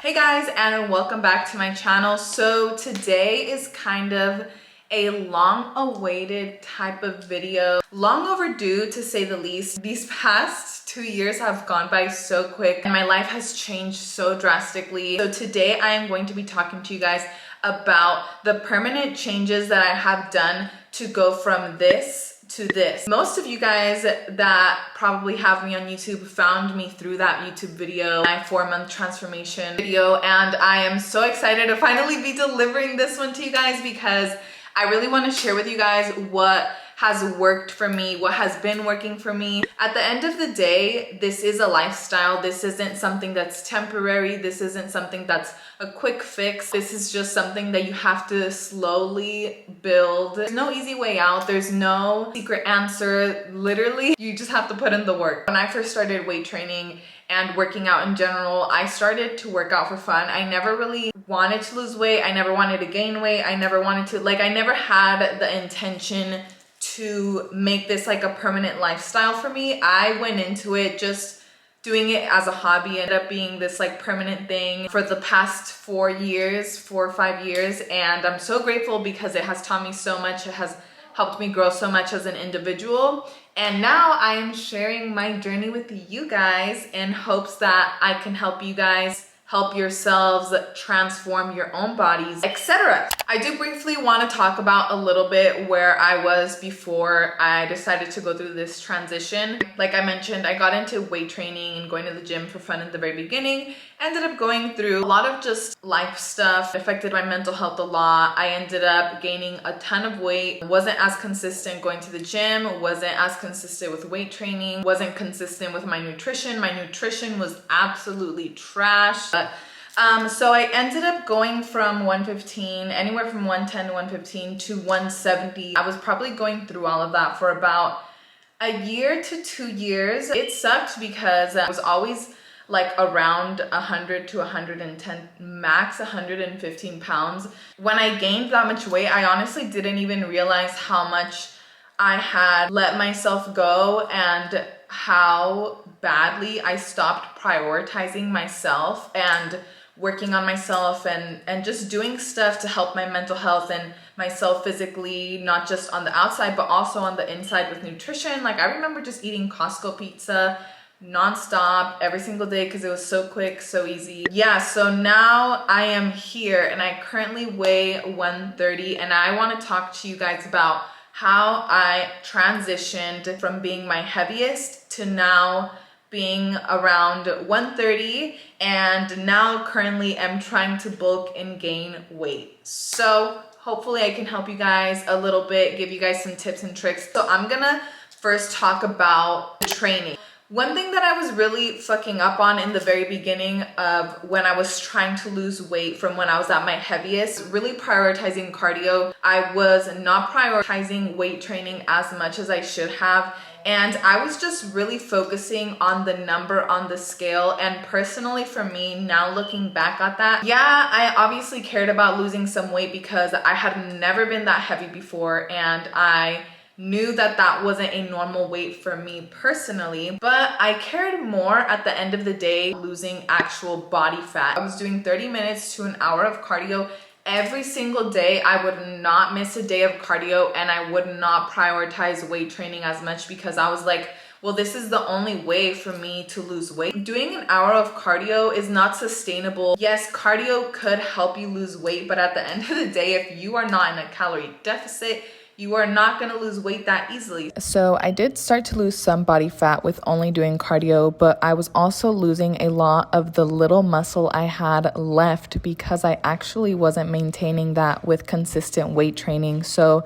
Hey guys, and welcome back to my channel. So today is kind of a long-awaited type of video. Long overdue to say the least. These past 2 years have gone by so quick and my life has changed so drastically. So today I am going to be talking to you guys about the permanent changes that I have done to go from this to this. Most of you guys that probably have me on YouTube found me through that YouTube video, my 4-month transformation video, and I am so excited to finally be delivering this one to you guys because I really want to share with you guys what has worked for me, what has been working for me. At the end of the day, this is a lifestyle. This isn't something that's temporary. This isn't something that's a quick fix. This is just something that you have to slowly build. There's no easy way out. There's no secret answer. Literally, you just have to put in the work. When I first started weight training and working out in general, I started to work out for fun. I never really wanted to lose weight. I never wanted to gain weight. I never wanted to, I never had the intention to make this like a permanent lifestyle for me. I went into it just doing it as a hobby. Ended up being this like permanent thing for the past 4 or 5 years. And I'm so grateful because it has taught me so much. It has helped me grow so much as an individual. And now I am sharing my journey with you guys in hopes that I can help you guys help yourselves transform your own bodies, etc. I do briefly want to talk about a little bit where I was before I decided to go through this transition. Like I mentioned, I got into weight training and going to the gym for fun in the very beginning. Ended up going through a lot of just life stuff. It affected my mental health a lot. I ended up gaining a ton of weight. Wasn't as consistent going to the gym. Wasn't as consistent with weight training. Wasn't consistent with my nutrition. My nutrition was absolutely trash. So I ended up going from 115, anywhere from 110 to 115 to 170. I was probably going through all of that for about a year to 2 years. It sucked because I was always like around 100 to 110, max 115 pounds. When I gained that much weight, I honestly didn't even realize how much I had let myself go and how badly I stopped prioritizing myself and working on myself and just doing stuff to help my mental health and myself physically, not just on the outside, but also on the inside with nutrition. Like I remember just eating Costco pizza nonstop every single day because it was so quick, so easy. Yeah, so now I am here and I currently weigh 130 and I want to talk to you guys about how I transitioned from being my heaviest to now being around 130 and now currently am trying to bulk and gain weight. So hopefully I can help you guys a little bit, give you guys some tips and tricks. So I'm gonna first talk about training. One thing that I was really fucking up on in the very beginning of when I was trying to lose weight from when I was at my heaviest, really prioritizing cardio. I was not prioritizing weight training as much as I should have. And I was just really focusing on the number on the scale. And personally for me, now looking back at that, yeah, I obviously cared about losing some weight because I had never been that heavy before. And I knew that that wasn't a normal weight for me personally, but I cared more at the end of the day losing actual body fat. I was doing 30 minutes to an hour of cardio every single day. I would not miss a day of cardio and I would not prioritize weight training as much because I was like, well, this is the only way for me to lose weight. Doing an hour of cardio is not sustainable. Yes, cardio could help you lose weight, but at the end of the day, if you are not in a calorie deficit, you are not going to lose weight that easily. So I did start to lose some body fat with only doing cardio, but I was also losing a lot of the little muscle I had left because I actually wasn't maintaining that with consistent weight training. So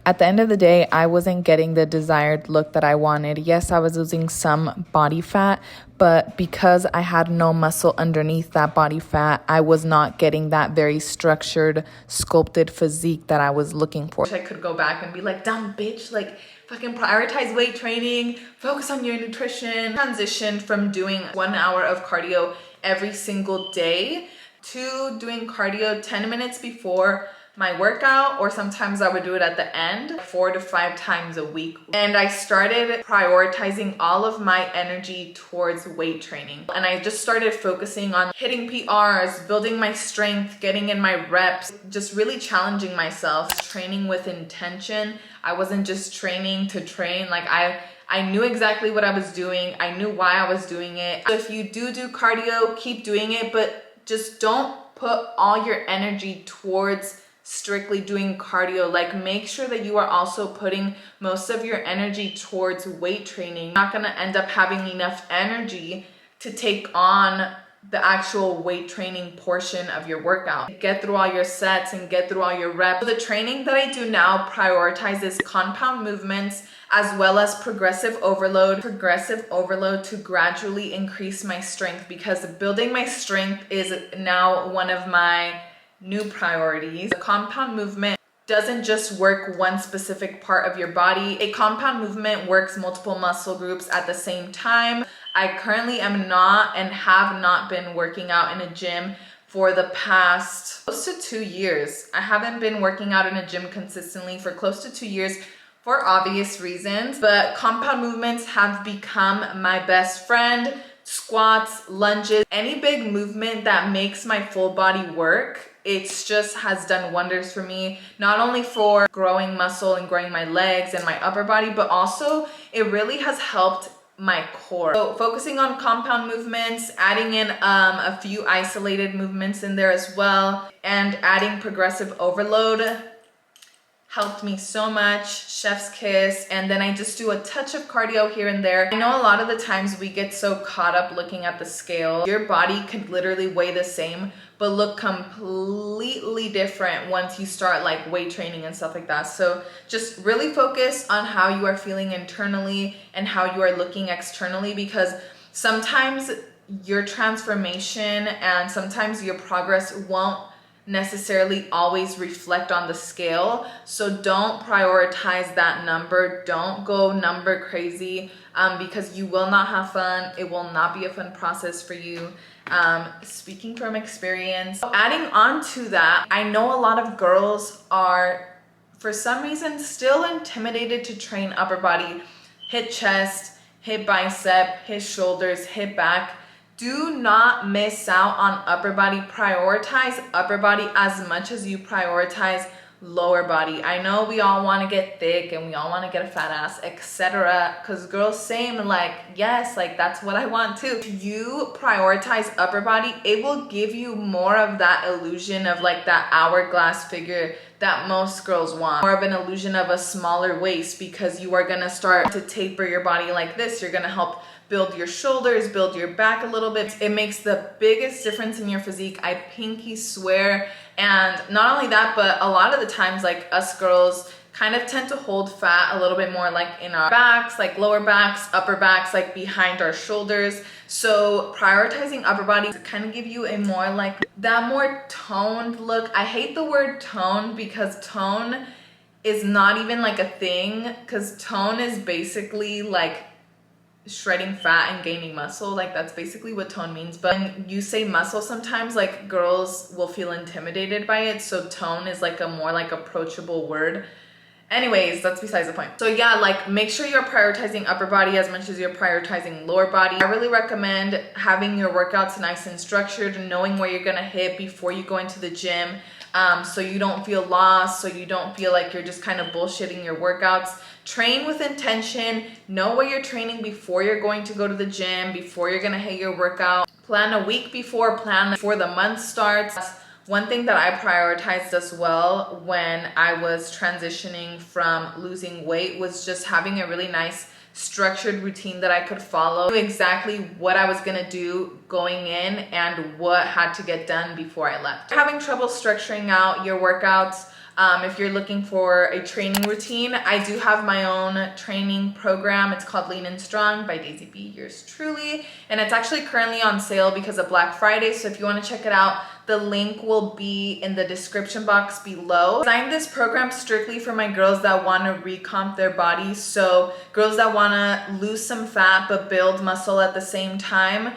at the end of the day, I wasn't getting the desired look that I wanted. Yes, I was losing some body fat, but because I had no muscle underneath that body fat, I was not getting that very structured, sculpted physique that I was looking for. I could go back and be like, dumb bitch, like fucking prioritize weight training, focus on your nutrition. Transitioned from doing 1 hour of cardio every single day to doing cardio 10 minutes before, my workout, or sometimes I would do it at the end 4 to 5 times a week. And I started prioritizing all of my energy towards weight training. And I just started focusing on hitting PRs, building my strength, getting in my reps, just really challenging myself, training with intention. I wasn't just training to train. Like I knew exactly what I was doing. I knew why I was doing it. So if you do cardio, keep doing it, but just don't put all your energy towards strictly doing cardio. Like, make sure that you are also putting most of your energy towards weight training. You're not gonna end up having enough energy to take on the actual weight training portion of your workout. Get through all your sets and get through all your reps. So the training that I do now prioritizes compound movements as well as progressive overload to gradually increase my strength, because building my strength is now one of my new priorities. The compound movement doesn't just work one specific part of your body. A compound movement works multiple muscle groups at the same time. I currently am not and have not been working out in a gym for the past close to 2 years. I haven't been working out in a gym consistently for close to 2 years for obvious reasons, but compound movements have become my best friend. Squats, lunges, any big movement that makes my full body work, it's just has done wonders for me, not only for growing muscle and growing my legs and my upper body, but also it really has helped my core. So focusing on compound movements, adding in a few isolated movements in there as well, and adding progressive overload helped me so much. Chef's kiss. And then I just do a touch of cardio here and there. I know a lot of the times we get so caught up looking at the scale. Your body can literally weigh the same but look completely different once you start like weight training and stuff like that. So just really focus on how you are feeling internally and how you are looking externally, because sometimes your transformation and sometimes your progress won't necessarily always reflect on the scale. So don't prioritize that number. Don't go number crazy, because you will not have fun. It will not be a fun process for you. Speaking from experience. Adding on to that, I know a lot of girls are, for some reason, still intimidated to train upper body, hit chest, hit bicep, hit shoulders, hit back. Do not miss out on upper body. Prioritize upper body as much as you prioritize lower body. I know we all want to get thick and we all want to get a fat ass, etc. Because girls, same, like, yes, like that's what I want too. If you prioritize upper body, it will give you more of that illusion of like that hourglass figure that most girls want. More of an illusion of a smaller waist, because you are going to start to taper your body like this. You're going to help build your shoulders, build your back a little bit. It makes the biggest difference in your physique. I pinky swear. And not only that, but a lot of the times, like, us girls kind of tend to hold fat a little bit more like in our backs, like lower backs, upper backs, like behind our shoulders. So prioritizing upper body to kind of give you a more like that more toned look. I hate the word tone, because tone is not even like a thing, because tone is basically like shredding fat and gaining muscle. Like, that's basically what tone means. But when you say muscle, sometimes like girls will feel intimidated by it, so tone is like a more like approachable word. Anyways, that's besides the point. So yeah, like, make sure you're prioritizing upper body as much as you're prioritizing lower body. I really recommend having your workouts nice and structured, knowing where you're gonna hit before you go into the gym, so you don't feel lost, so you don't feel like you're just kind of bullshitting your workouts. Train with intention. Know what you're training before you're going to go to the gym, before you're gonna hit your workout. Plan a week before, plan before the month starts. One thing that I prioritized as well when I was transitioning from losing weight was just having a really nice structured routine that I could follow. Exactly what I was gonna do going in and what had to get done before I left. If you're having trouble structuring out your workouts, if you're looking for a training routine, I do have my own training program. It's called LEAN&STRONG by Daisy B, yours truly. And it's actually currently on sale because of Black Friday. So if you want to check it out, the link will be in the description box below. I designed this program strictly for my girls that want to recomp their bodies. So girls that want to lose some fat but build muscle at the same time.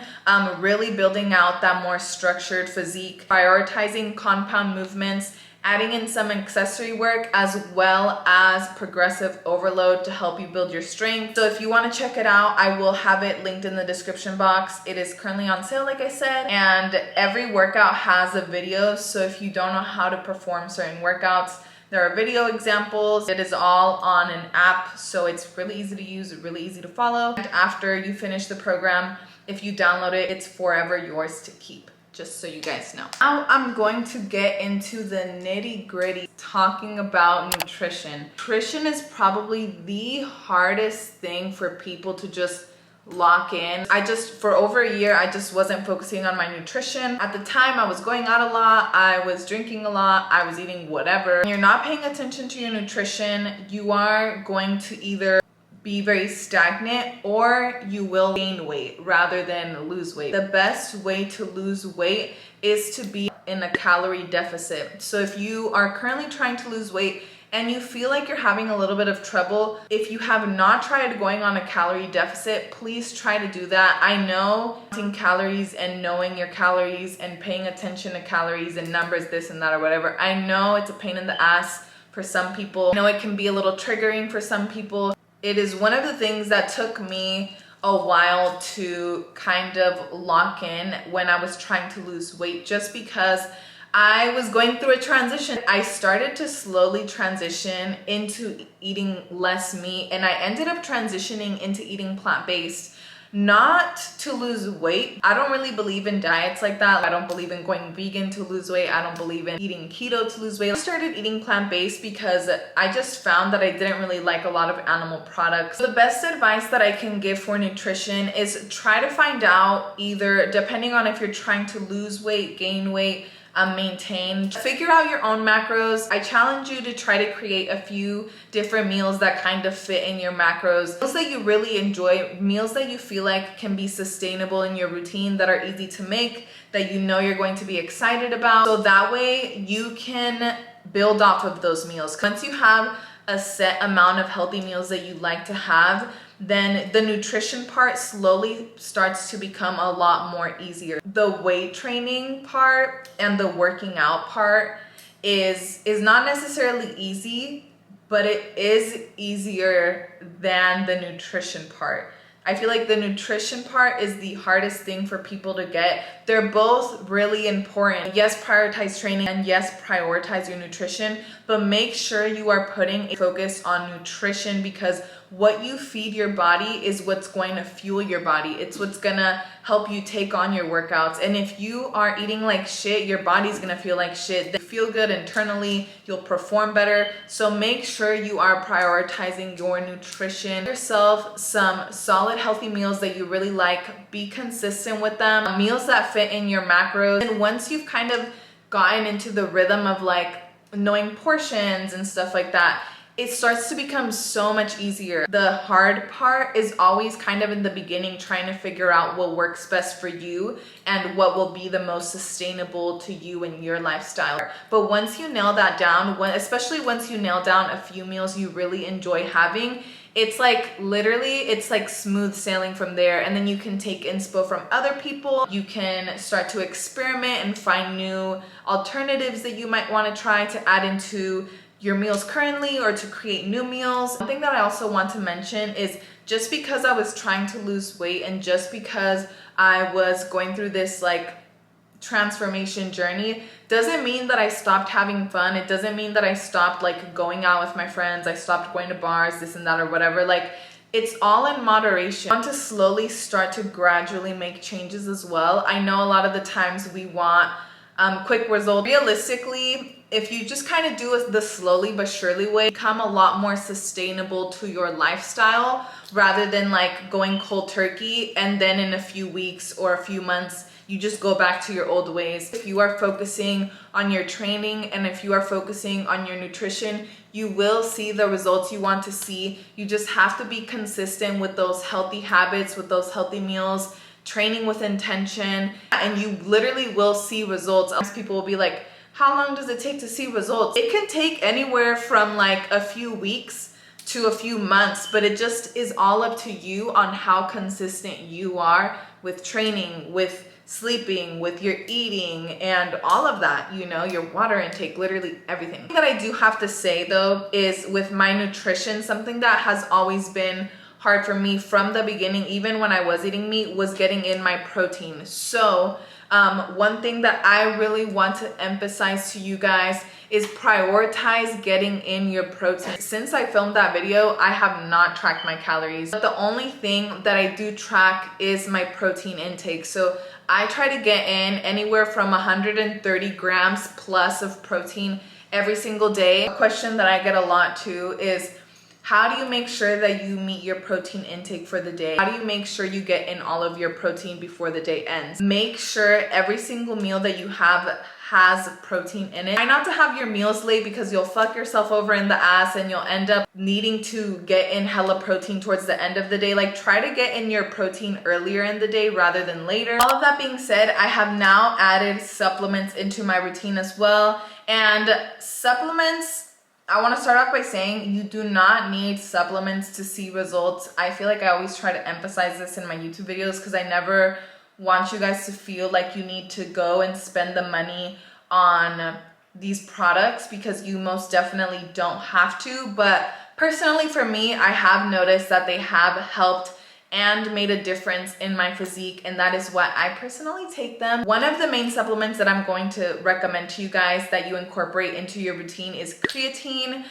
Really building out that more structured physique, prioritizing compound movements, adding in some accessory work as well as progressive overload to help you build your strength. So if you want to check it out, I will have it linked in the description box. It is currently on sale, like I said, and every workout has a video. So if you don't know how to perform certain workouts, there are video examples. It is all on an app, so it's really easy to use, really easy to follow. And after you finish the program, if you download it, it's forever yours to keep. Just so you guys know. Now I'm going to get into the nitty gritty talking about nutrition. Nutrition is probably the hardest thing for people to just lock in. For over a year, I just wasn't focusing on my nutrition. At the time, I was going out a lot, I was drinking a lot, I was eating whatever. When you're not paying attention to your nutrition, you are going to either be very stagnant or you will gain weight rather than lose weight. The best way to lose weight is to be in a calorie deficit. So if you are currently trying to lose weight and you feel like you're having a little bit of trouble, if you have not tried going on a calorie deficit, please try to do that. I know counting calories and knowing your calories and paying attention to calories and numbers, this and that or whatever, I know it's a pain in the ass for some people. I know it can be a little triggering for some people. It is one of the things that took me a while to kind of lock in when I was trying to lose weight, just because I was going through a transition. I started to slowly transition into eating less meat, and I ended up transitioning into eating plant-based. Not to lose weight. I don't really believe in diets like that. I don't believe in going vegan to lose weight. I don't believe in eating keto to lose weight. I started eating plant-based because I just found that I didn't really like a lot of animal products. The best advice that I can give for nutrition is try to find out, either depending on if you're trying to lose weight, gain weight, maintain, figure out your own macros. I challenge you to try to create a few different meals that kind of fit in your macros, meals that you really enjoy, meals that you feel like can be sustainable in your routine, that are easy to make, that you know you're going to be excited about, so that way you can build off of those meals. Once you have a set amount of healthy meals that you like to have, then the nutrition part slowly starts to become a lot more easier. The weight training part and the working out part is not necessarily easy, but it is easier than the nutrition part. I feel like the nutrition part is the hardest thing for people to get. They're both really important. Yes, prioritize training, and yes, prioritize your nutrition, but make sure you are putting a focus on nutrition, because what you feed your body is what's going to fuel your body. It's what's gonna help you take on your workouts. And if you are eating like shit, your body's gonna feel like shit. They feel good internally, you'll perform better. So make sure you are prioritizing your nutrition. Give yourself some solid, healthy meals that you really like. Be consistent with them. Meals that fit in your macros. And once you've kind of gotten into the rhythm of like knowing portions and stuff like that, it starts to become so much easier. The hard part is always kind of in the beginning, trying to figure out what works best for you and what will be the most sustainable to you and your lifestyle. But once you nail that down, especially once you nail down a few meals you really enjoy having, it's like literally, it's like smooth sailing from there. And then you can take inspo from other people. You can start to experiment and find new alternatives that you might want to try to add into your meals currently, or to create new meals. One thing that I also want to mention is, just because I was trying to lose weight and just because I was going through this like transformation journey, doesn't mean that I stopped having fun. It doesn't mean that I stopped like going out with my friends. I stopped going to bars, this and that or whatever. Like, it's all in moderation. I want to slowly start to gradually make changes as well. I know a lot of the times we want quick results. Realistically, if you just kind of do the slowly but surely way, become a lot more sustainable to your lifestyle, rather than like going cold turkey and then in a few weeks or a few months you just go back to your old ways. If you are focusing on your training and if you are focusing on your nutrition, you will see the results you want to see. You just have to be consistent with those healthy habits, with those healthy meals, training with intention, and you literally will see results. People will be like, how long does it take to see results? It can take anywhere from like a few weeks to a few months, but it just is all up to you on how consistent you are with training, with sleeping, with your eating, and all of that, you know, your water intake, literally everything. That I do have to say though is with my nutrition, something that has always been hard for me from the beginning, even when I was eating meat, was getting in my protein. So one thing that I really want to emphasize to you guys is prioritize getting in your protein. Since I filmed that video, I have not tracked my calories, but the only thing that I do track is my protein intake. So I try to get in anywhere from 130 grams plus of protein every single day. A question that I get a lot too is, how do you make sure that you meet your protein intake for the day? How do you make sure you get in all of your protein before the day ends? Make sure every single meal that you have has protein in it. Try not to have your meals late because you'll fuck yourself over in the ass and you'll end up needing to get in hella protein towards the end of the day. Like, try to get in your protein earlier in the day rather than later. All of that being said, I have now added supplements into my routine as well. And supplements, I want to start off by saying you do not need supplements to see results. I feel like I always try to emphasize this in my YouTube videos because I never want you guys to feel like you need to go and spend the money on these products, because you most definitely don't have to. But personally for me, I have noticed that they have helped and made a difference in my physique, and that is why I personally take them. One of the main supplements that I'm going to recommend to you guys that you incorporate into your routine is creatine,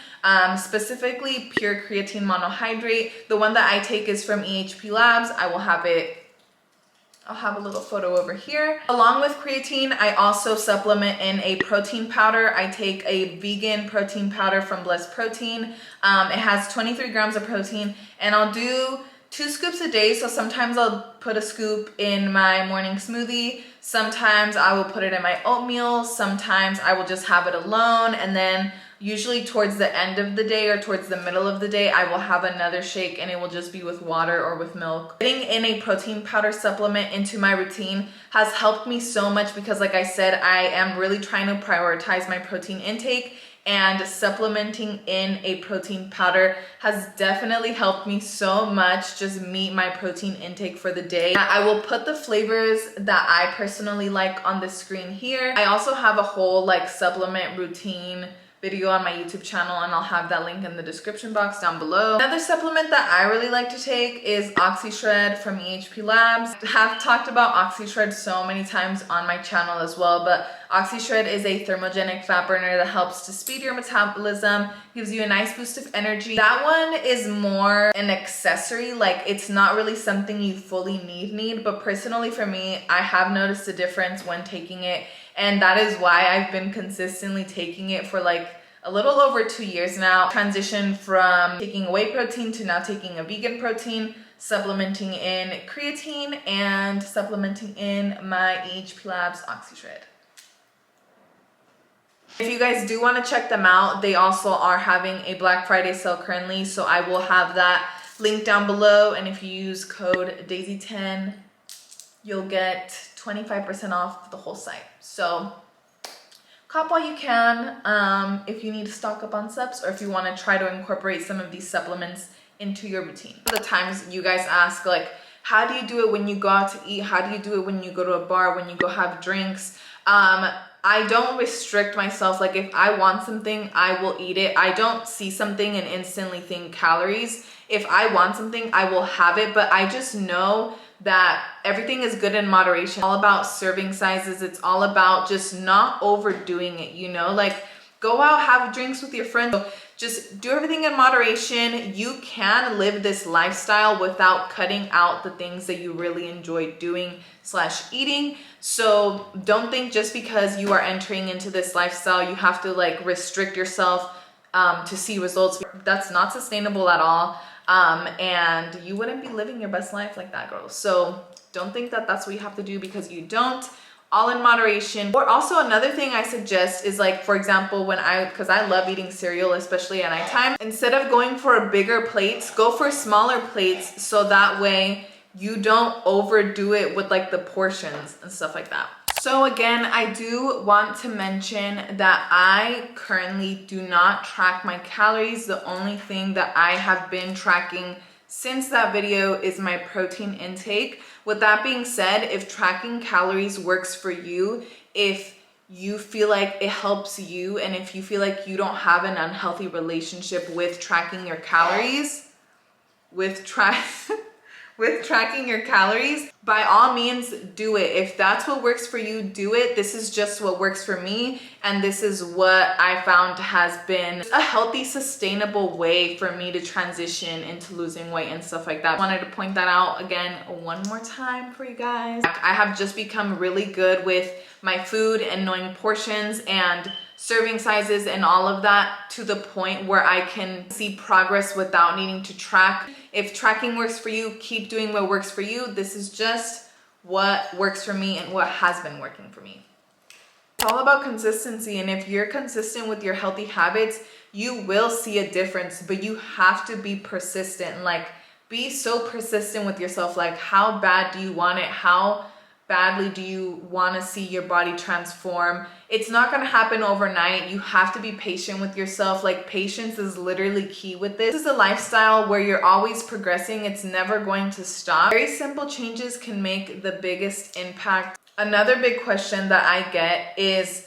specifically pure creatine monohydrate. The one that I take is from EHP Labs. I'll have a little photo over here. Along with creatine, I also supplement in a protein powder. I take a vegan protein powder from Blessed Protein. It has 23 grams of protein, and I'll do 2 scoops a day. So sometimes I'll put a scoop in my morning smoothie. Sometimes I will put it in my oatmeal. Sometimes I will just have it alone. And then usually towards the end of the day or towards the middle of the day, I will have another shake, and it will just be with water or with milk. Getting in a protein powder supplement into my routine has helped me so much because, like I said, I am really trying to prioritize my protein intake, and supplementing in a protein powder has definitely helped me so much just meet my protein intake for the day. I will put the flavors that I personally like on the screen here. I also have a whole like supplement routine video on my YouTube channel, and I'll have that link in the description box down below. Another supplement that I really like to take is oxyshred from EHP Labs. I have talked about oxyshred so many times on my channel as well, but oxyshred is a thermogenic fat burner that helps to speed your metabolism, gives you a nice boost of energy. That one is more an accessory, like it's not really something you fully need, but personally for me, I have noticed a difference when taking it. And that is why I've been consistently taking it for like a little over 2 years now. Transitioned from taking a whey protein to now taking a vegan protein, supplementing in creatine, and supplementing in my EHP Labs oxyshred. If you guys do want to check them out, they also are having a Black Friday sale currently, so I will have that link down below. And if you use code DAISY10, you'll get 25% off the whole site. So cop while you can if you need to stock up on subs, or if you want to try to incorporate some of these supplements into your routine. The times you guys ask, like, how do you do it when you go out to eat? How do you do it when you go to a bar, when you go have drinks? I don't restrict myself. Like, if I want something, I will eat it. I don't see something and instantly think calories. If I want something, I will have it, but I just know that everything is good in moderation. It's all about serving sizes. It's all about just not overdoing it, you know? Like, go out, have drinks with your friends. Just do everything in moderation. You can live this lifestyle without cutting out the things that you really enjoy doing / eating. So don't think just because you are entering into this lifestyle, you have to like restrict yourself to see results. That's not sustainable at all. And you wouldn't be living your best life like that, girl. So don't think that that's what you have to do, because you don't. All in moderation. Or also another thing I suggest is, like, for example, because I love eating cereal, especially at nighttime, instead of going for bigger plates, go for smaller plates, so that way you don't overdo it with like the portions and stuff like that. So again, I do want to mention that I currently do not track my calories. The only thing that I have been tracking since that video is my protein intake. With that being said, if tracking calories works for you, if you feel like it helps you, and if you feel like you don't have an unhealthy relationship with tracking your calories, with tracking your calories, by all means do it. If that's what works for you, do it. This is just what works for me, and this is what I found has been a healthy, sustainable way for me to transition into losing weight and stuff like that. I wanted to point that out again one more time for you guys. I have just become really good with my food and knowing portions and serving sizes and all of that, to the point where I can see progress without needing to track. If tracking works for you, keep doing what works for you. This is just what works for me and what has been working for me. It's all about consistency, and if you're consistent with your healthy habits, you will see a difference, but you have to be persistent. Like, be so persistent with yourself. Like, how bad do you want it? How badly do you want to see your body transform? It's not going to happen overnight. You have to be patient with yourself. Like, patience is literally key with this. This is a lifestyle where you're always progressing. It's never going to stop. Very simple changes can make the biggest impact. Another big question that I get is,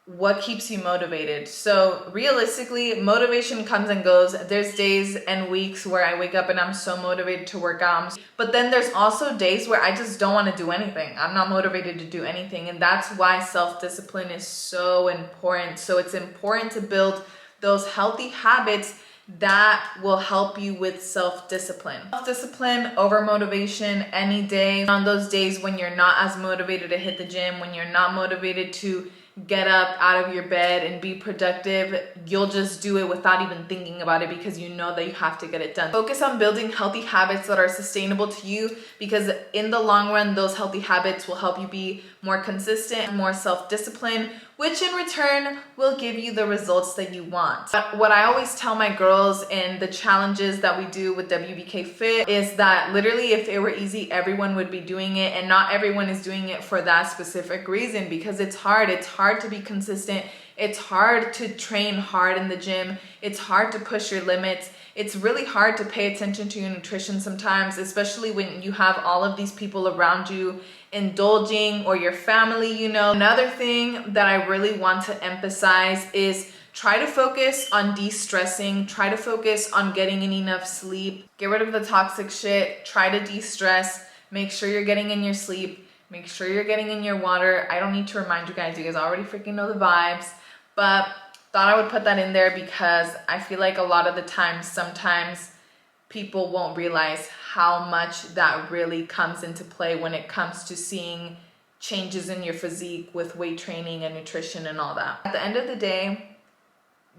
what keeps you motivated? So realistically, motivation comes and goes. There's days and weeks where I wake up and I'm so motivated to work out. But then there's also days where I just don't want to do anything. I'm not motivated to do anything. And that's why self-discipline is so important. So it's important to build those healthy habits that will help you with self-discipline. Self-discipline over motivation any day. On those days when you're not as motivated to hit the gym, when you're not motivated to get up out of your bed and be productive, you'll just do it without even thinking about it, because you know that you have to get it done. Focus on building healthy habits that are sustainable to you, because in the long run, those healthy habits will help you be more consistent, more self-disciplined, which in return will give you the results that you want. But what I always tell my girls in the challenges that we do with WBK Fit is that literally, if it were easy, everyone would be doing it, and not everyone is doing it for that specific reason, because it's hard. It's hard to be consistent. It's hard to train hard in the gym. It's hard to push your limits. It's really hard to pay attention to your nutrition sometimes, especially when you have all of these people around you indulging, or your family, you know. Another thing that I really want to emphasize is try to focus on de-stressing. Try to focus on getting in enough sleep. Get rid of the toxic shit. Try to de-stress. Make sure you're getting in your sleep. Make sure you're getting in your water. I don't need to remind you guys. You guys already freaking know the vibes. But thought I would put that in there because I feel like a lot of the times, sometimes people won't realize how much that really comes into play when it comes to seeing changes in your physique with weight training and nutrition and all that. At the end of the day,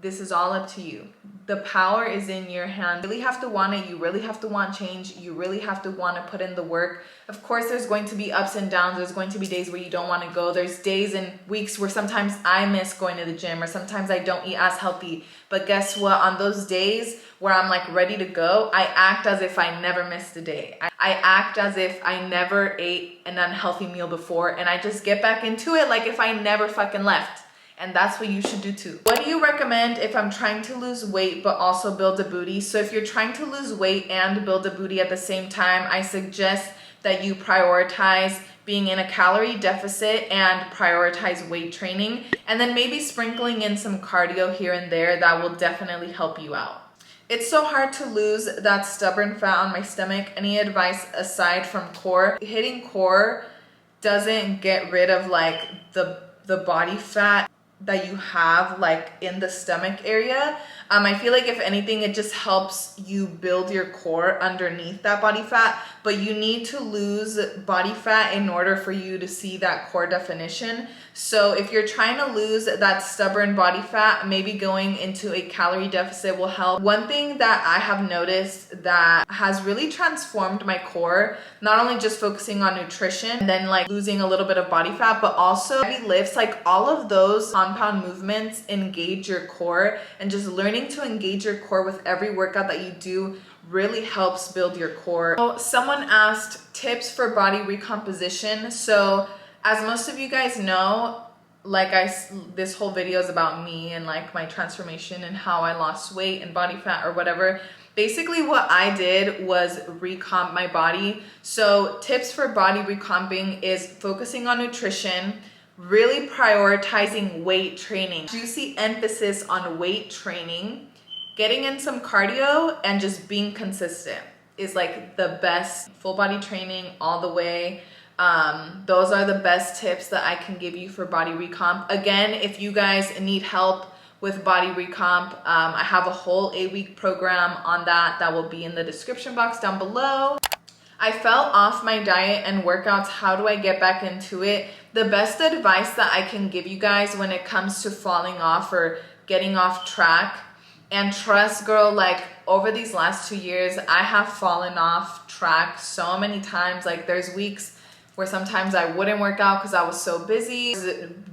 this is all up to you. The power is in your hand. You really have to want it. You really have to want change. You really have to want to put in the work. Of course, there's going to be ups and downs. There's going to be days where you don't want to go. There's days and weeks where sometimes I miss going to the gym, or sometimes I don't eat as healthy. But guess what? On those days where I'm like ready to go, I act as if I never missed a day. I act as if I never ate an unhealthy meal before, and I just get back into it like if I never fucking left. And that's what you should do too. What do you recommend if I'm trying to lose weight but also build a booty? So if you're trying to lose weight and build a booty at the same time, I suggest that you prioritize being in a calorie deficit and prioritize weight training, and then maybe sprinkling in some cardio here and there. That will definitely help you out. It's so hard to lose that stubborn fat on my stomach. Any advice aside from core? Hitting core doesn't get rid of like the body fat that you have like in the stomach area. I feel like if anything, it just helps you build your core underneath that body fat, but you need to lose body fat in order for you to see that core definition. So if you're trying to lose that stubborn body fat, maybe going into a calorie deficit will help. One thing that I have noticed that has really transformed my core, not only just focusing on nutrition and then like losing a little bit of body fat, but also heavy lifts, like all of those compound movements engage your core, and just learning to engage your core with every workout that you do really helps build your core. So someone asked tips for body recomposition. So as most of you guys know, this whole video is about me and like my transformation and how I lost weight and body fat or whatever. Basically what I did was recomp my body. So tips for body recomping is focusing on nutrition, really prioritizing weight training, juicy emphasis on weight training, getting in some cardio, and just being consistent is like the best. Full body training all the way. Those are the best tips that I can give you for body recomp. Again, if you guys need help with body recomp, I have a whole 8-week program on that will be in the description box down below. I fell off my diet and workouts. How do I get back into it? The best advice that I can give you guys when it comes to falling off or getting off track, and trust girl, like over these last 2 years, I have fallen off track so many times. Like there's weeks where sometimes I wouldn't work out because I was so busy.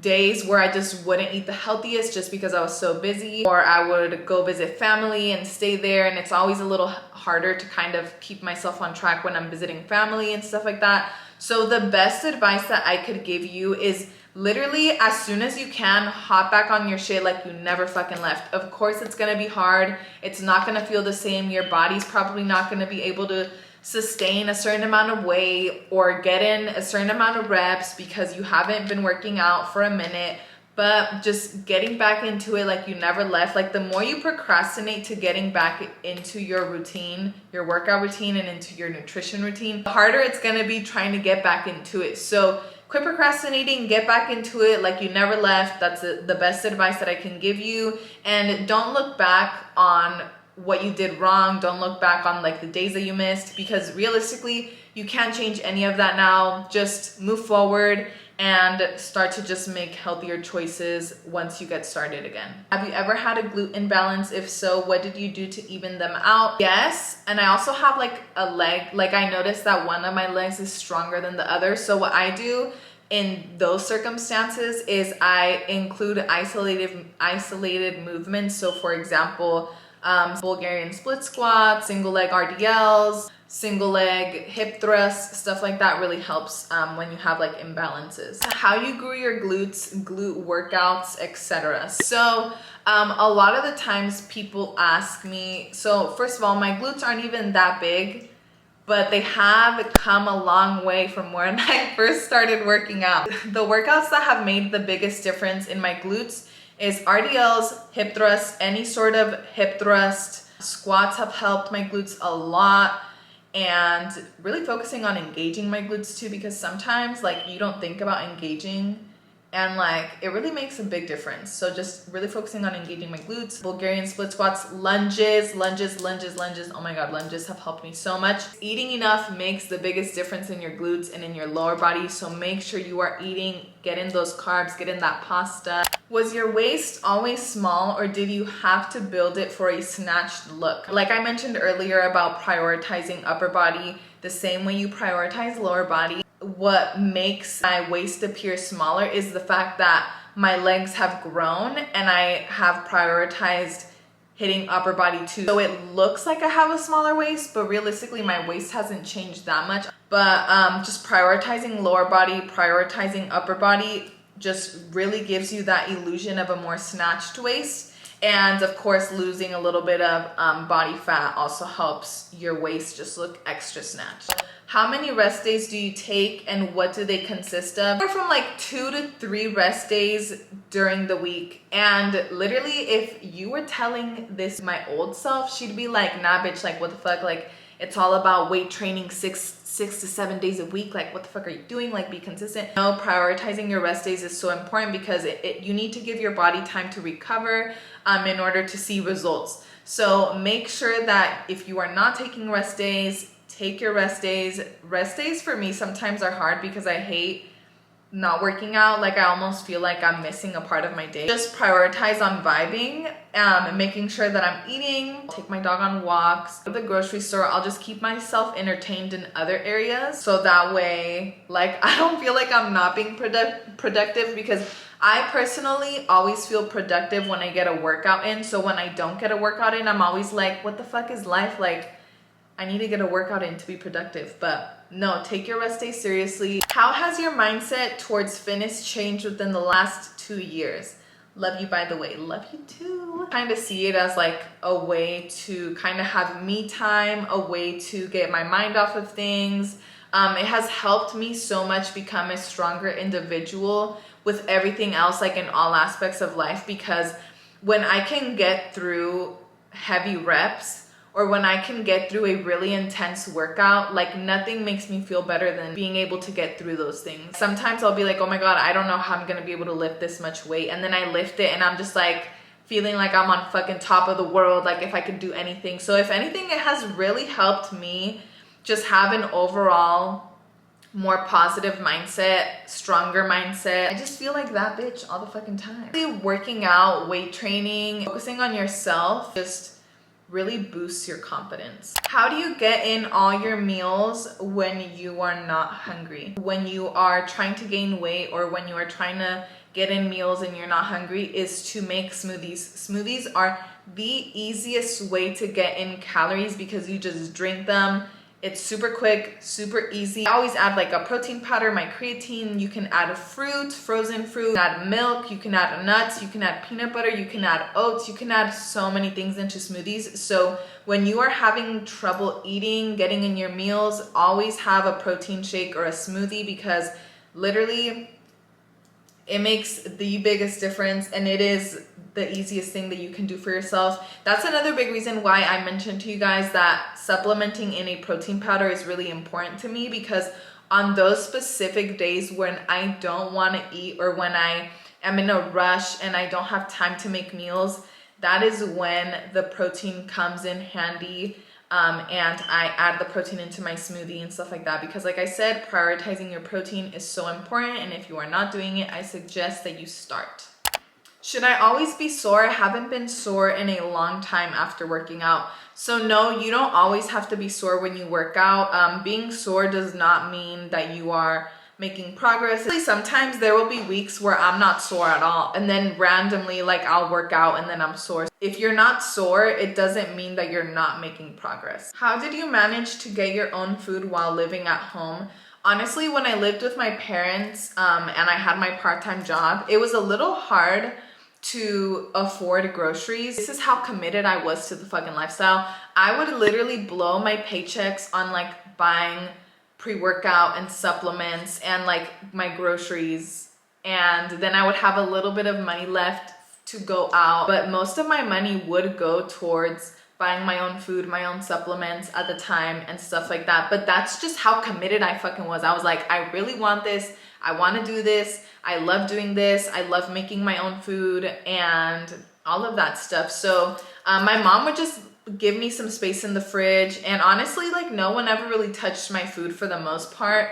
Days where I just wouldn't eat the healthiest just because I was so busy. Or I would go visit family and stay there, and it's always a little harder to kind of keep myself on track when I'm visiting family and stuff like that. So the best advice that I could give you is literally as soon as you can, hop back on your shit like you never fucking left. Of course it's gonna be hard. It's not gonna feel the same. Your body's probably not gonna be able to sustain a certain amount of weight or get in a certain amount of reps because you haven't been working out for a minute. But just getting back into it like you never left. Like the more you procrastinate to getting back into your routine, your workout routine, and into your nutrition routine, the harder it's gonna be trying to get back into it. So quit procrastinating, get back into it like you never left. That's the best advice that I can give you. And don't look back on what you did wrong. Don't look back on like the days that you missed, because realistically you can't change any of that now. Just move forward and start to just make healthier choices once you get started again. Have you ever had a glute imbalance? If so, what did you do to even them out? Yes, and I also have like a leg, like I noticed that one of my legs is stronger than the other. So what I do in those circumstances is I include isolated movements. So for example, Bulgarian split squats, single leg RDLs, single leg hip thrusts, stuff like that really helps when you have like imbalances. How you grew your glutes, glute workouts, etc. So a lot of the times people ask me, so first of all, my glutes aren't even that big, but they have come a long way from when I first started working out. The workouts that have made the biggest difference in my glutes is RDLs, hip thrusts, any sort of hip thrust. Squats have helped my glutes a lot, and really focusing on engaging my glutes too, because sometimes like you don't think about engaging and like it really makes a big difference. So just really focusing on engaging my glutes. Bulgarian split squats, lunges. Oh my God, lunges have helped me so much. Eating enough makes the biggest difference in your glutes and in your lower body. So make sure you are eating, get in those carbs, get in that pasta. Was your waist always small, or did you have to build it for a snatched look? Like I mentioned earlier about prioritizing upper body, the same way you prioritize lower body. What makes my waist appear smaller is the fact that my legs have grown and I have prioritized hitting upper body too. So it looks like I have a smaller waist, but realistically my waist hasn't changed that much. But just prioritizing lower body, prioritizing upper body just really gives you that illusion of a more snatched waist. And of course, losing a little bit of body fat also helps your waist just look extra snatched. How many rest days do you take and what do they consist of? Or from like 2 to 3 rest days during the week. And literally, if you were telling this my old self, she'd be like, nah bitch, like what the fuck? Like it's all about weight training 6 to 7 days a week. Like what the fuck are you doing? Like be consistent. No, prioritizing your rest days is so important because you need to give your body time to recover in order to see results. So make sure that if you are not taking rest days, take your rest days. Rest days for me sometimes are hard because I hate not working out. Like I almost feel like I'm missing a part of my day. Just prioritize on vibing and making sure that I'm eating, take my dog on walks, go to the grocery store. I'll just keep myself entertained in other areas. So that way, like I don't feel like I'm not being productive, because I personally always feel productive when I get a workout in. So when I don't get a workout in, I'm always like, what the fuck is life? Like I need to get a workout in to be productive. But no, take your rest day seriously. How has your mindset towards fitness changed within the last 2 years? Love you, by the way. Love you too. Kind of see it as like a way to kind of have me time, a way to get my mind off of things. It has helped me so much become a stronger individual with everything else, like in all aspects of life, because when I can get through heavy reps, or when I can get through a really intense workout, like nothing makes me feel better than being able to get through those things. Sometimes I'll be like, oh my God, I don't know how I'm gonna be able to lift this much weight. And then I lift it and I'm just like feeling like I'm on fucking top of the world, like if I could do anything. So if anything, it has really helped me just have an overall more positive mindset, stronger mindset. I just feel like that bitch all the fucking time. Working out, weight training, focusing on yourself, just really boosts your confidence. How do you get in all your meals when you are not hungry? When you are trying to gain weight, or when you are trying to get in meals and you're not hungry, is to make smoothies. Smoothies are the easiest way to get in calories because you just drink them. It's super quick, super easy. I always add like a protein powder, my creatine. You can add fruit, frozen fruit, you can add milk, you can add nuts, you can add peanut butter, you can add oats, you can add so many things into smoothies. So when you are having trouble eating, getting in your meals, always have a protein shake or a smoothie, because literally it makes the biggest difference, and it is the easiest thing that you can do for yourself. That's another big reason why I mentioned to you guys that supplementing in a protein powder is really important to me, because on those specific days when I don't want to eat, or when I am in a rush and I don't have time to make meals, that is when the protein comes in handy. And I add the protein into my smoothie and stuff like that, because like I said, prioritizing your protein is so important, and if you are not doing it, I suggest that you start. Should I always be sore? I haven't been sore in a long time after working out. So no, you don't always have to be sore when you work out. Being sore does not mean that you are making progress. Sometimes there will be weeks where I'm not sore at all, and then randomly like I'll work out and then I'm sore. If you're not sore, it doesn't mean that you're not making progress. How did you manage to get your own food while living at home? Honestly, when I lived with my parents and I had my part-time job, it was a little hard to afford groceries. This is how committed I was to the fucking lifestyle. I would literally blow my paychecks on like buying pre-workout and supplements and like my groceries, and then I would have a little bit of money left to go out, but most of my money would go towards buying my own food, my own supplements at the time and stuff like that. But that's just how committed I fucking was. I was like, I really want this, I want to do this, I love doing this, I love making my own food and all of that stuff. So my mom would just give me some space in the fridge, and honestly, like no one ever really touched my food for the most part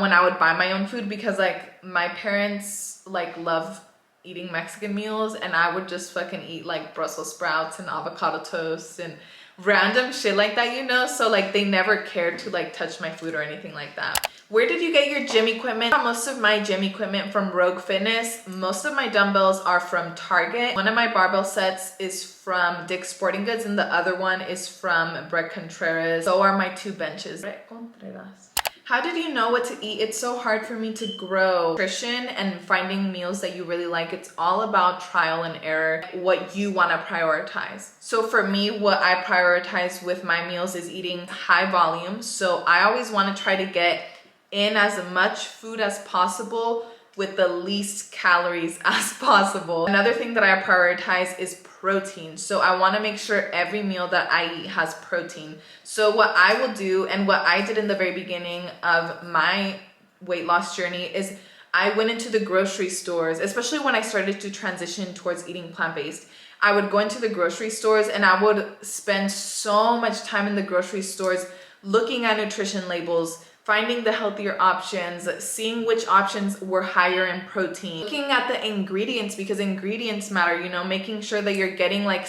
when I would buy my own food, because like my parents like love eating Mexican meals, and I would just fucking eat like Brussels sprouts and avocado toast and random shit like that, you know? So like they never cared to like touch my food or anything like that. Where did you get your gym equipment? I got most of my gym equipment from Rogue Fitness. Most of my dumbbells are from Target. One of my barbell sets is from Dick's Sporting Goods, and the other one is from Bread Contreras. So are my 2 benches. How did you know what to eat? It's so hard for me to grow. Nutrition and finding meals that you really like, it's all about trial and error, what you want to prioritize. So for me, what I prioritize with my meals is eating high volume. So I always want to try to get in as much food as possible with the least calories as possible. Another thing that I prioritize is protein. So I want to make sure every meal that I eat has protein. So what I will do, and what I did in the very beginning of my weight loss journey, is I went into the grocery stores, especially when I started to transition towards eating plant-based. I would go into the grocery stores and I would spend so much time in the grocery stores looking at nutrition labels, finding the healthier options, seeing which options were higher in protein, looking at the ingredients, because ingredients matter, you know, making sure that you're getting like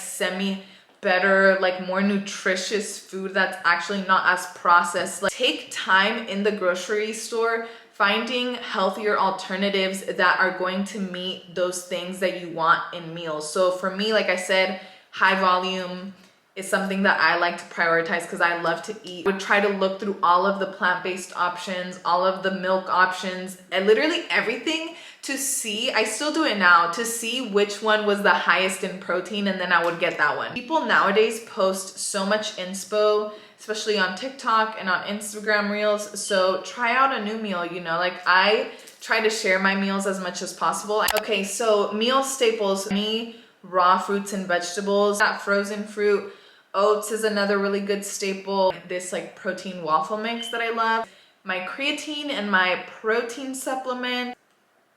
better, like more nutritious food that's actually not as processed. Like, take time in the grocery store finding healthier alternatives that are going to meet those things that you want in meals. So for me, like I said, high volume is something that I like to prioritize because I love to eat. I would try to look through all of the plant-based options, all of the milk options, and literally everything to see, I still do it now, to see which one was the highest in protein, and then I would get that one. People nowadays post so much inspo, especially on TikTok and on Instagram Reels. So try out a new meal, you know, like I try to share my meals as much as possible. Okay, so meal staples, any raw fruits and vegetables, that frozen fruit. Oats is another really good staple. This like protein waffle mix that I love. My creatine and my protein supplement,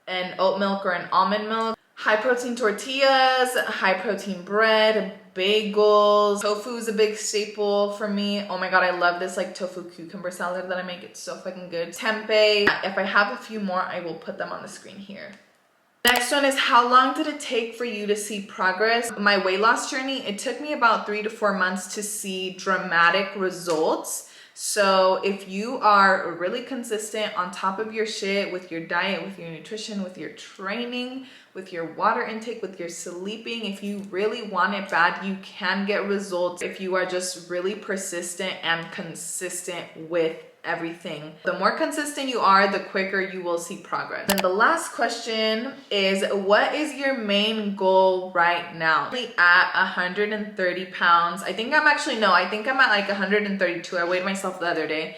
and oat milk or an almond milk. High protein tortillas, high protein bread, bagels. Tofu is a big staple for me. Oh my god, I love this like tofu cucumber salad that I make. It's so fucking good. Tempeh. If I have a few more, I will put them on the screen here. Next one is, how long did it take for you to see progress? My weight loss journey, it took me about 3 to 4 months to see dramatic results. So if you are really consistent on top of your shit with your diet, with your nutrition, with your training, with your water intake, with your sleeping, if you really want it bad, you can get results if you are just really persistent and consistent with everything. The more consistent you are, the quicker you will see progress. And the last question is, what is your main goal right now? At 130 pounds. I think I'm at like 132. I weighed myself the other day.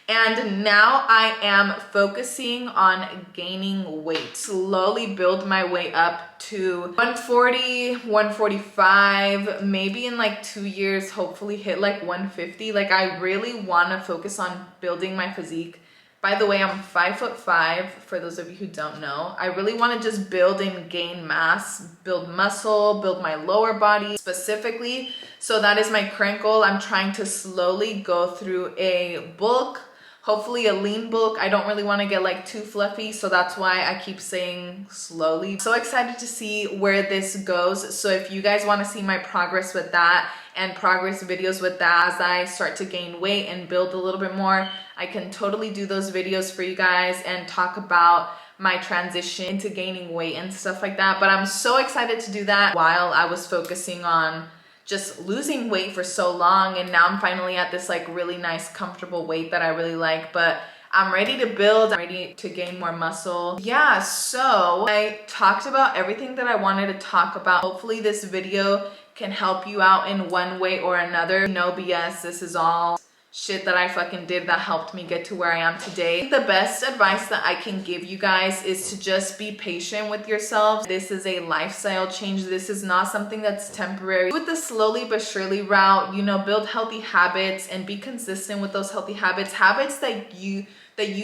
And now I am focusing on gaining weight. Slowly build my way up to 140, 145, maybe in like 2 years, hopefully hit like 150. Like I really want to focus on building my physique. By the way, I'm 5'5", for those of you who don't know. I really want to just build and gain mass, build muscle, build my lower body specifically. So that is my current goal. I'm trying to slowly go through a bulk, hopefully a lean bulk. I don't really want to get like too fluffy, so that's why I keep saying slowly. So excited to see where this goes. So if you guys want to see my progress with that and progress videos with that as I start to gain weight and build a little bit more, I can totally do those videos for you guys and talk about my transition into gaining weight and stuff like that. But I'm so excited to do that while I was focusing on just losing weight for so long, and now I'm finally at this like really nice comfortable weight that I really like. But I'm ready to build, I'm ready to gain more muscle. Yeah, so I talked about everything that I wanted to talk about. Hopefully this video can help you out in one way or another. No BS, this is all shit that I fucking did that helped me get to where I am today. The best advice that I can give you guys is to just be patient with yourselves. This is a lifestyle change. This is not something that's temporary. With the slowly but surely route, you know, build healthy habits and be consistent with those healthy habits. Habits that you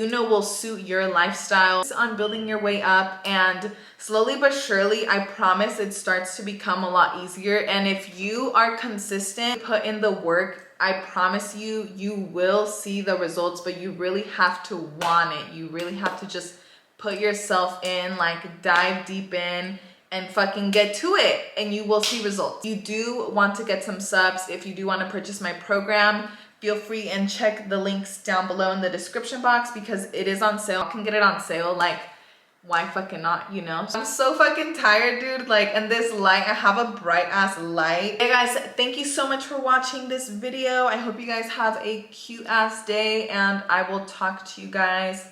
know will suit your lifestyle. On building your way up, and slowly but surely, I promise it starts to become a lot easier. And if you are consistent, put in the work, I promise you, you will see the results, but you really have to want it. You really have to just put yourself in, like dive deep in and fucking get to it, and you will see results. You do want to get some subs. If you do want to purchase my program, feel free and check the links down below in the description box because it is on sale. I can get it on sale, like why fucking not, you know? I'm so fucking tired, dude. Like, and this light, I have a bright ass light. Hey guys, thank you so much for watching this video. I hope you guys have a cute ass day, and I will talk to you guys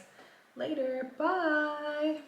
later. Bye.